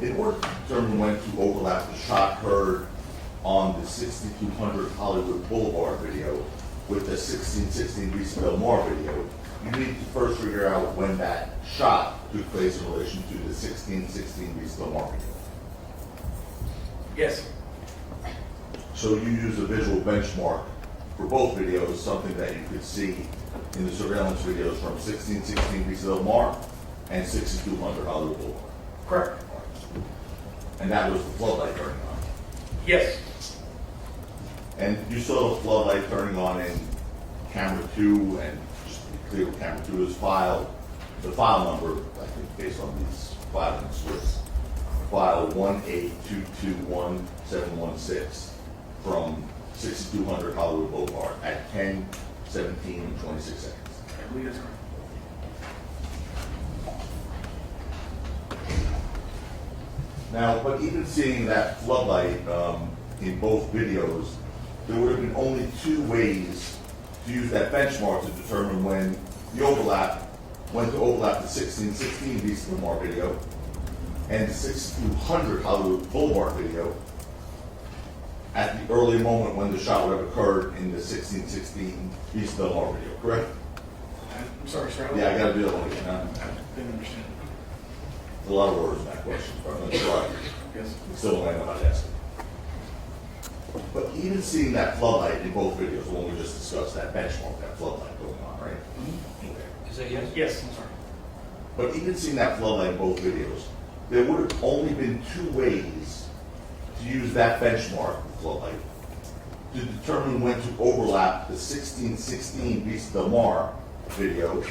In order to determine when to overlap the shot heard on the 6200 Hollywood Boulevard video with the 1616 East Del Mar video, you need to first figure out when that shot took place in relation to the 1616 East Del Mar video. Yes. So you use a visual benchmark for both videos, something that you could see in the surveillance videos from 1616 East Del Mar and 6200 Hollywood Boulevard. Correct. And that was the floodlight turning on. Yes. And you saw the floodlight turning on in camera 2, and just to be clear what camera 2 is filed. The file number, I think based on these filings, was file 18221-716 from 6200 Hollywood Boulevard at 10:17 and 26 seconds. I believe that's correct. Now, but even seeing that floodlight in both videos, there would have been only two ways to use that benchmark to determine when to overlap the 1616 East Del Mar video and the 6200 Hollywood Boulevard video at the early moment when the shot would have occurred in the 1616 East Del Mar video, correct? I'm sorry, sir. Yeah, I gotta do that one again. I didn't understand. There's a lot of words in that question, but I'm gonna try. Yes. We still don't know how to ask it. But even seeing that floodlight in both videos, the one we just discussed, that benchmark, that floodlight going on, right? Okay. Is that yes? Yes, I'm sorry. But even seeing that floodlight in both videos, there would have only been two ways to use that benchmark, the floodlight, to determine when to overlap the 1616 East Del Mar video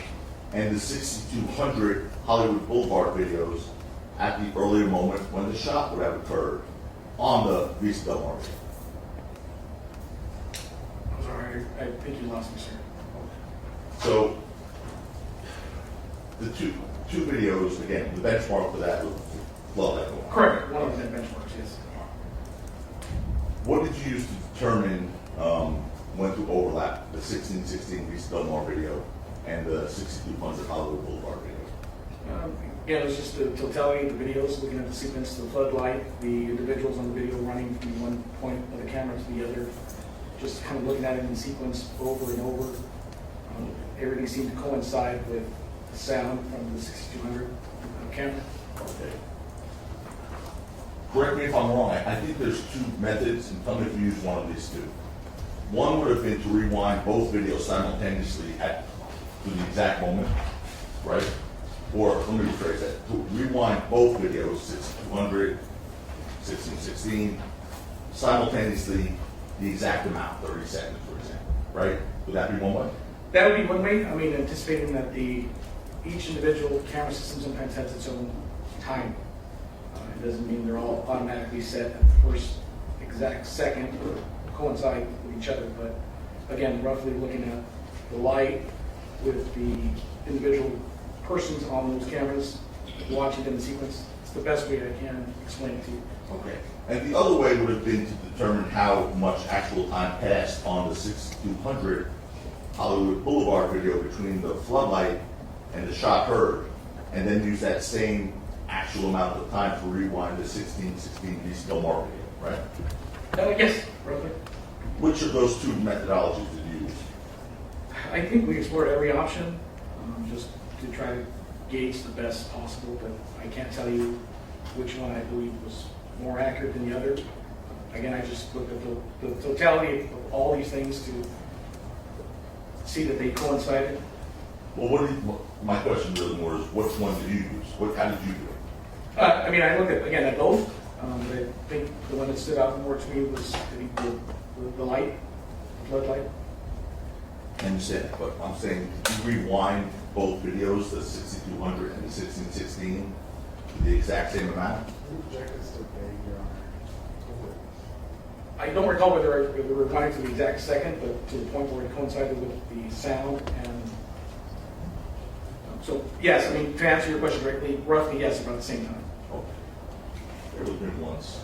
and the 6200 Hollywood Boulevard videos at the earlier moment when the shot would have occurred on the East Del Mar video. I'm sorry. I think you lost me, sir. So the two videos, again, the benchmark for that was floodlight going on. Correct. One of them benchmarks, yes. What did you use to determine when to overlap the 1616 East Del Mar video and the 6200 Hollywood Boulevard video? Again, it was just the totality of the videos, looking at the sequence, the floodlight, the individuals on the video running from one point of the camera to the other, just kind of looking at it in sequence over and over. Everything seemed to coincide with the sound from the 6200 camera. Okay. Correct me if I'm wrong, I think there's two methods, and tell me if you use one of these two. One would have been to rewind both videos simultaneously to the exact moment, right? Or, let me rephrase that, to rewind both videos, 6200, 1616, simultaneously the exact amount, 30 seconds, for example, right? Would that be one way? That would be one way. I mean, anticipating that each individual camera system sometimes has its own time. It doesn't mean they're all automatically set at the first exact second or coincide with each other. But again, roughly looking at the light with the individual persons on those cameras, watching them in sequence, it's the best way I can explain it to you. Okay. And the other way would have been to determine how much actual time passed on the 6200 Hollywood Boulevard video between the floodlight and the shot heard, and then use that same actual amount of time to rewind the 1616 East Del Mar video, right? Yes, roughly. Which of those two methodologies did you use? I think we explored every option, just to try to gauge the best possible, but I can't tell you which one I believe was more accurate than the other. Again, I just looked at the totality of all these things to see that they coincided. Well, my question really more is, which one did you use? How did you do it? I mean, I looked at both. But I think the one that stood out more to me was the light, the floodlight. I understand that, but I'm saying, did you rewind both videos, the 6200 and the 1616, to the exact same amount? I don't recall whether we were running to the exact second, but to the point where it coincided with the sound. And so, yes, I mean, to answer your question directly, roughly yes, about the same time. Okay. Bear with me once.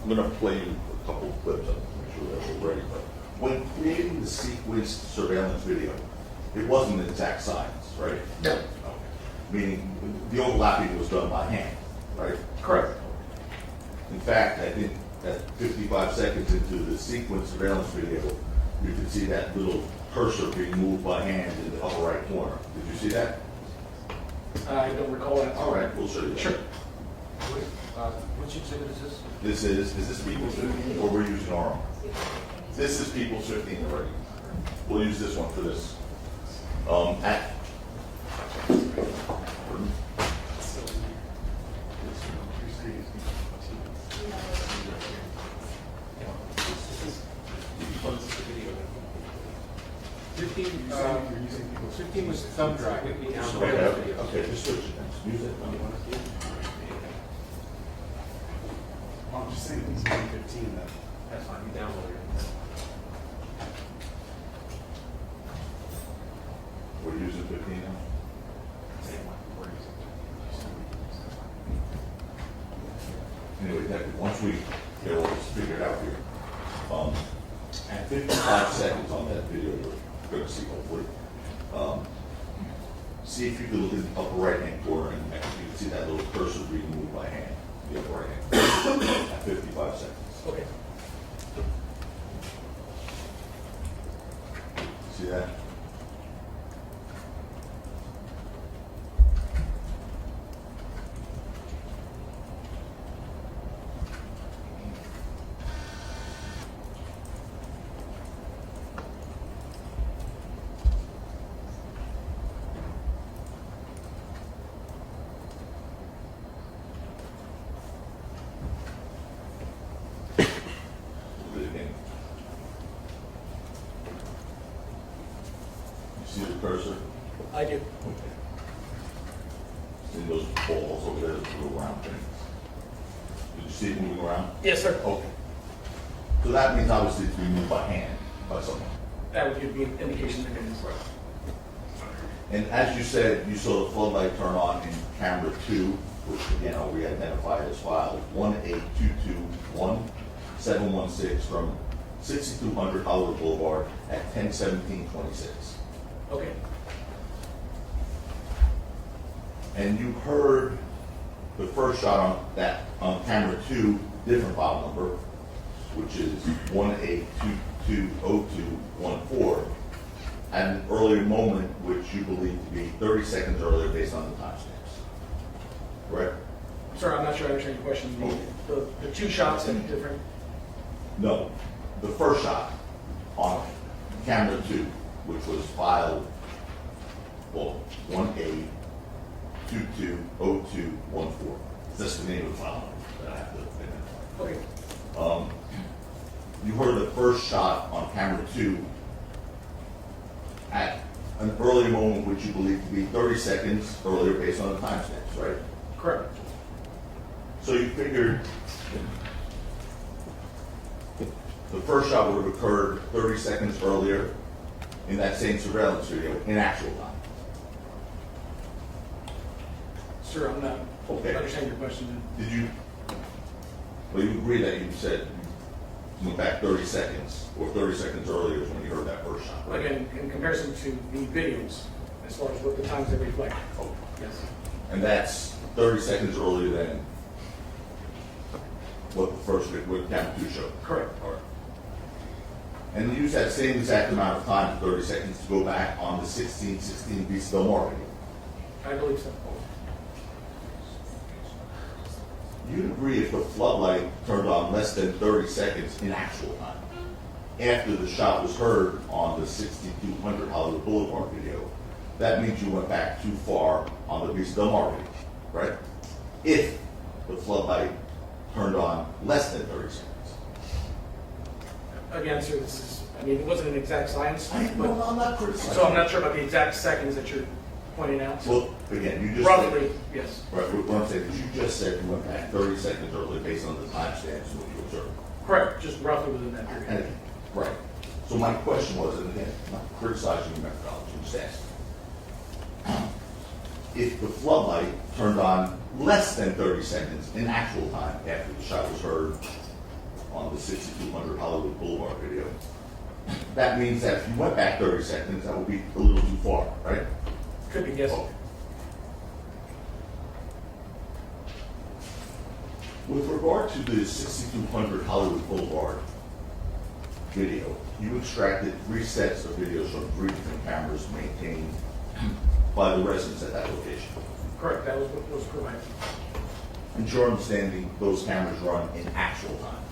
I'm gonna play you a couple of clips, I'll make sure that we're ready, but when creating the sequenced surveillance video, it wasn't an exact science, right? No. Okay. Meaning, the overlapping was done by hand, right? Correct. In fact, I think at 55 seconds into the sequence surveillance video, you can see that little cursor being moved by hand in the upper right corner. Did you see that? I don't recall that. All right, we'll show you that. Sure. Which exhibit is this? Is this People's 15 or we're using our own? This is People's 15 already. We'll use this one for this. At Fifteen was the thumb drive. Okay, just switch it then. Use it. I'm just saying it's 15 though. That's fine, you download it. We're using 15 now? Anyway, once we get all this figured out here, at 55 seconds on that video, you're going to see hopefully, see if you can look at the upper right-hand corner and you can see that little cursor being moved by hand, the upper right-hand corner, at 55 seconds. Okay. See that? Look at it again. You see the cursor? I do. See those balls over there, those little round things? Did you see it moving around? Yes, sir. Okay. So that means obviously it's being moved by hand, by someone. That would give me an indication that it is. And as you said, you saw the floodlight turn on in camera 2, which again, I'll re-identify as file 18221-716 from 6200 Hollywood Boulevard at 10/17/26. Okay. And you heard the first shot on camera 2, different file number, which is 182220214, at an earlier moment, which you believe to be 30 seconds earlier based on the timestamps. Correct? Sir, I'm not sure I understand your question. The two shots in different, No. The first shot on camera 2, which was filed, well, 182220214. That's the name of the file number that I have to identify. okay. You heard the first shot on camera 2 at an earlier moment, which you believe to be 30 seconds earlier based on the timestamps, right? Correct. So you figured the first shot would have occurred 30 seconds earlier in that same surveillance video in actual time. Sir, I'm not Okay. understanding your question. Did you, well, you agree that you said you went back 30 seconds, or 30 seconds earlier is when you heard that first shot, right? Again, in comparison to the videos, as far as what the times they reflect. Oh. Yes. And that's 30 seconds earlier than what the first, what camera 2 showed. Correct. All right. And you use that same exact amount of time, 30 seconds, to go back on the 1616 Vista Del Mar video. I believe so. You'd agree if the floodlight turned on less than 30 seconds in actual time, after the shot was heard on the 6200 Hollywood Boulevard video, that means you went back too far on the Vista Del Mar video, right? If the floodlight turned on less than 30 seconds. Again, sir, this is, I mean, it wasn't an exact science, I'm but, not criticizing. so I'm not sure about the exact seconds that you're pointing out. Well, again, you just. Roughly, yes. Right, what I'm saying is you just said you went back 30 seconds early based on the timestamps when you observed. Correct, just roughly within that And, period. right. So my question was, and again, I'm not criticizing your methodology, I'm just asking. If the floodlight turned on less than 30 seconds in actual time after the shot was heard on the 6200 Hollywood Boulevard video. That means that if you went back 30 seconds, that would be a little too far, right? Could be, yes. With regard to the 6200 Hollywood Boulevard video, you extracted 3 sets of videos from 3 different cameras maintained by the residents at that location. Correct, that was what was provided. And your understanding, those cameras run in actual time.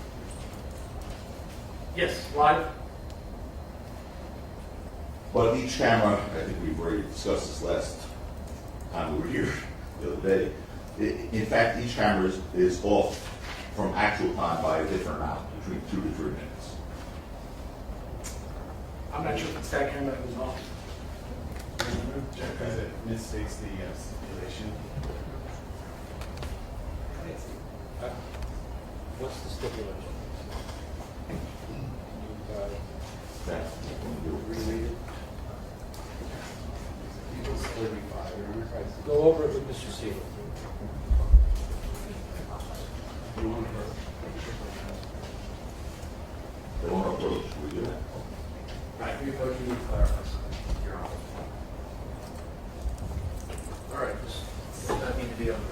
Yes, live. But each camera, I think we've already discussed this last time we were here the other day. In fact, each camera is off from actual time by a different amount, between 2 to 3 minutes. I'm not sure if it's that camera that was off. Check because it misstates the stipulation. What's the stipulation? That's what we do. Reread it. It was 35, remember? Go over it with Mr. Sealer. You want to They won't approach, we do that. Right, you vote, you need to clarify something. You're on. All right, this does not need to be on the record.